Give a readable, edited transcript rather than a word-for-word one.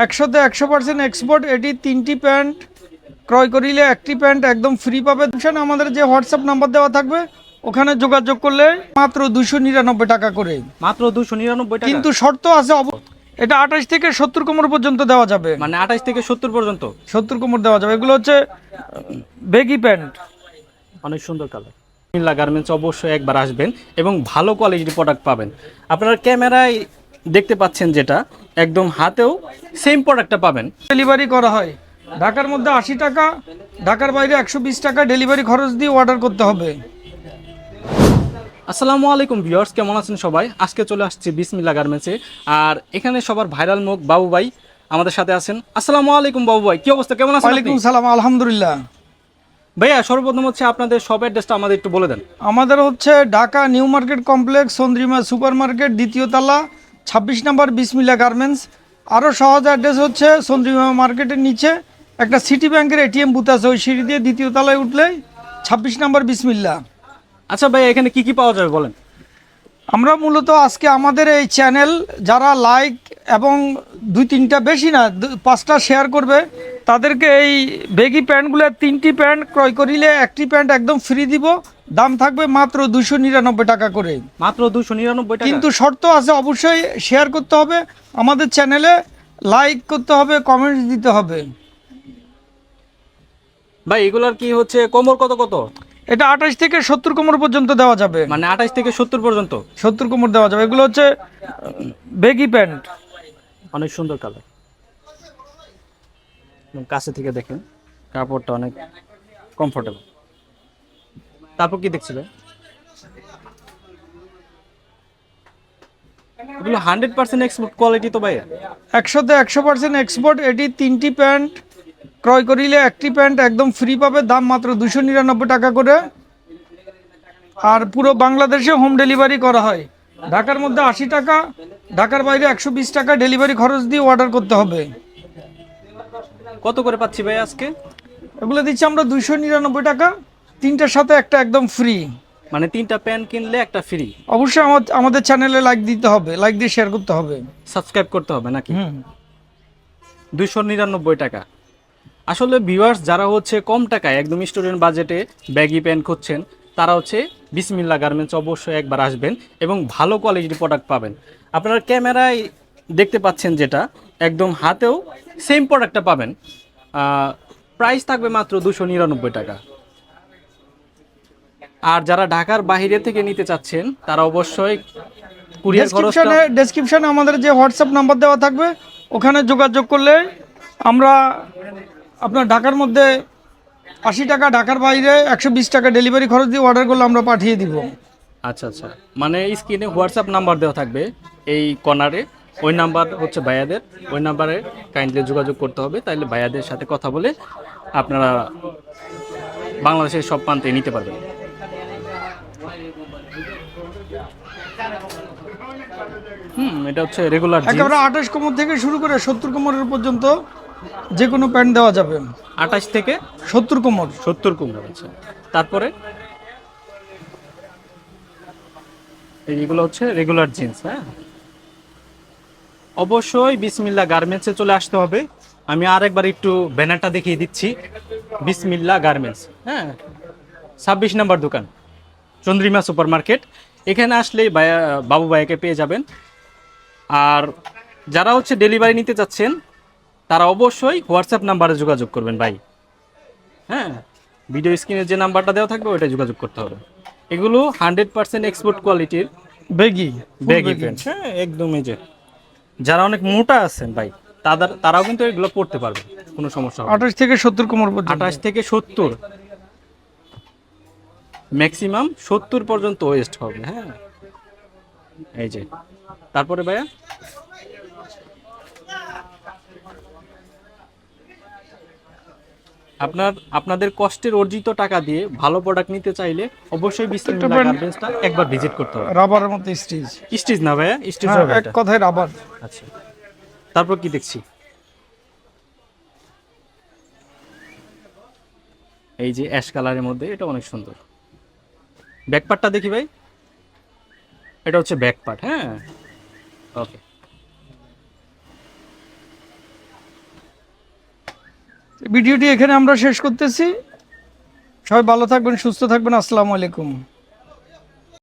100% export. এটি 3টি pant ক্রয় করিলে একটি প্যান্ট একদম ফ্রি পাবে। আমাদের যে হোয়াটসঅ্যাপ নাম্বার দেওয়া থাকবে ওখানে যোগাযোগ করলে মাত্র 299 টাকা করে। মাত্র 299 টাকা। কিন্তু শর্ত আছে এটা 28 থেকে 70 কোমর পর্যন্ত দেওয়া যাবে। মানে 28 থেকে 70 পর্যন্ত 70 কোমর দেওয়া যাবে। এগুলো হচ্ছে বেগি প্যান্ট, অনেক সুন্দর কালার। বিসমিল্লাহ গার্মেন্টস অবশ্যই একবার আসবেন এবং ভালো কোয়ালিটির প্রোডাক্ট পাবেন। আপনারা ক্যামেরায় দেখতে পাচ্ছেন যেটা, একদম হাতেও সেম প্রোডাক্টটা পাবেন। ডেলিভারি করা হয় ঢাকার মধ্যে 80 টাকা, ঢাকার বাইরে 120 টাকা ডেলিভারি খরচ দিয়ে অর্ডার করতে হবে। আসসালামু আলাইকুম ভিউয়ার্স, কেমন আছেন সবাই? আজকে চলে আসছি বিসমিল্লাহ গার্মেন্টসে, আর এখানে সবার ভাইরাল মুখ বাবু ভাই আমাদের সাথে আছেন। আসসালামু আলাইকুম বাবু ভাই, কি অবস্থা, কেমন আছেন? ওয়ালাইকুম সালাম, আলহামদুলিল্লাহ। ভাইয়া সর্বপ্রথম হচ্ছে আপনাদের শপ অ্যাড্রেসটা আমাদের একটু বলে দেন। আমাদের হচ্ছে Dhaka new market complex, Chandrima super market, দ্বিতীয় তলা, 26 নম্বর বিসমিল্লাহ গার্মেন্টস। আরও সহজ অ্যাড্রেস হচ্ছে চন্দ্রিমা মার্কেটের নিচে একটা সিটি ব্যাংকের এটিএম বুথ আছে, ওই সিঁড়ি দিয়ে দ্বিতীয় তলায় উঠলেই 26 নম্বর বিসমিল্লাহ। আচ্ছা ভাই, এখানে কি কি পাওয়া যাবে বলেন। আমরা মূলত আজকে আমাদের এই চ্যানেল যারা লাইক এবং 2-3টা বেশি না 5টা শেয়ার করবে তাদেরকে এই বেগি প্যান্টগুলো 3টি প্যান্ট ক্রয় করিলে একটি প্যান্ট একদম ফ্রি দিব। দাম থাকবে মাত্র 299 টাকা করে। মাত্র 299 টাকা। কিন্তু শর্ত আছে, অবশ্যই শেয়ার করতে হবে, আমাদের চ্যানেলে লাইক করতে হবে, কমেন্টস দিতে হবে। ভাই এগুলার কি হচ্ছে কোমর কত কত? এটা 28 থেকে 70 কোমর পর্যন্ত দেওয়া যাবে। মানে 28 থেকে 70 পর্যন্ত 70 কোমর দেওয়া যাবে। এগুলো হচ্ছে বেগি প্যান্ট। অনেক সুন্দর কালার, কাছে থেকে দেখেন কাপড়টা অনেক কমফোর্টেবল। তারপর কি দেখছিল এগুলো 100% এক্সপোর্ট কোয়ালিটি তো ভাই। 100% এক্সপোর্ট। এটি 3টি প্যান্ট ক্রয় করিলে একটি প্যান্ট একদম ফ্রি পাবে। দাম মাত্র 299 টাকা করে। আর পুরো বাংলাদেশে হোম ডেলিভারি করা হয়। ঢাকার মধ্যে 80 টাকা, ঢাকার বাইরে 120 টাকা ডেলিভারি খরচ দিয়ে অর্ডার করতে হবে। কত করে পাচ্ছি ভাই আজকে? এগুলো দিচ্ছি আমরা 299 টাকা, 3টার সাথে একটা একদম ফ্রি। মানে 3টা প্যান্ট কিনলে একটা ফ্রি। অবশ্যই আমাদের চ্যানেলে লাইক দিতে হবে, লাইক দিয়ে শেয়ার করতে হবে, সাবস্ক্রাইব করতে হবে নাকি? 299 টাকা। আসলে ভিউয়ার্স যারা হচ্ছে কম টাকায় একদম স্টুডেন্ট বাজেটে ব্যাগি প্যান্ট খুঁজছেন, তারা হচ্ছে বিসমিল্লাহ গার্মেন্টস অবশ্যই একবার আসবেন এবং ভালো কোয়ালিটির প্রোডাক্ট পাবেন। আপনারা ক্যামেরায় দেখতে পাচ্ছেন যেটা, একদম হাতেও সেম প্রোডাক্টটা পাবেন। প্রাইস থাকবে মাত্র 299 টাকা। আর যারা ঢাকার বাইরে থেকে নিতে চাচ্ছেন তারা অবশ্যই কুরিয়ার খরচটা ডেসক্রিপশনে আমাদের যে হোয়াটসঅ্যাপ নাম্বার দেওয়া থাকবে ওখানে যোগাযোগ করলে আমরা আপনার ঢাকার মধ্যে 80 টাকা, ঢাকার বাইরে 120 টাকা ডেলিভারি খরচ দিয়ে অর্ডার করলে আমরা পাঠিয়ে দিব। আচ্ছা আচ্ছা, মানে স্ক্রিনে হোয়াটসঅ্যাপ নাম্বার দেওয়া থাকবে এই কর্নারে, ওই নাম্বার হচ্ছে ভাইয়াদের, ওই নাম্বারে কাইন্ডলি যোগাযোগ করতে হবে। তাইলে ভাইয়াদের সাথে কথা বলে আপনারা বাংলাদেশের সব প্রান্তে নিতে পারবেন। এটা হচ্ছে রেগুলার একেবারে 28 কোমর থেকে শুরু করে 70 কোমরের পর্যন্ত যে কোনো প্যান্ট দেওয়া যাবে। 28 থেকে 70 কোমর। 70 কোমর আছে। তারপরে এইগুলো হচ্ছে রেগুলার জিন্স। হ্যাঁ, অবশ্যই বিসমিল্লাহ গার্মেন্টসে চলে আসতে হবে। আমি আরেকবার একটু ব্যানারটা দেখিয়ে দিচ্ছি। বিসমিল্লাহ গার্মেন্টস, হ্যাঁ, 26 নম্বর দোকান, চন্দ্রিমা সুপার মার্কেট। এখানে আসলেই বাবু ভাইকে পেয়ে যাবেন। আর যারা হচ্ছে ডেলিভারি নিতে চাচ্ছেন তারা অবশ্যই হোয়াটসঅ্যাপ নাম্বারে যোগাযোগ করবেন ভাই। হ্যাঁ, ভিডিও স্ক্রিনে যে নাম্বারটা দেওয়া থাকবে ওইটা যোগাযোগ করতে হবে। এগুলো 100% এক্সপোর্ট কোয়ালিটির বেগি প্যান্ট। হ্যাঁ, একদমই। যে যারা অনেক মোটা আছেন ভাই তারাও কিন্তু এগুলো পড়তে পারবে, কোনো সমস্যা হবে না। 28 থেকে 70 কোমর পর্যন্ত। 28 থেকে 70, ম্যাক্সিমাম 70 পর্যন্ত ওয়েস্ট হবে। হ্যাঁ, এই যে। তারপরে ভাইয়া আপনাদের কষ্টের অর্জিত টাকা দিয়ে ভালো প্রোডাক্ট নিতে চাইলে অবশ্যই বিসমিল্লাহ গার্মেন্টসটা একবার ভিজিট করতে হবে। রাবারের মতো স্টিচ। স্টিচ না ভাইয়া, স্টিচ হবে এক এটা। কথায় রাবার। আচ্ছা, তারপর কি দেখছি, এই যে অ্যাশ কালারের মধ্যে, এটা অনেক সুন্দর। ব্যাক পার্টটা দেখি ভাই, এটা হচ্ছে ব্যাক পার্ট। হ্যাঁ, ওকে। ভিডিওটি এখানে আমরা শেষ করতেছি। সবাই ভালো থাকবেন, সুস্থ থাকবেন। আসসালামু আলাইকুম।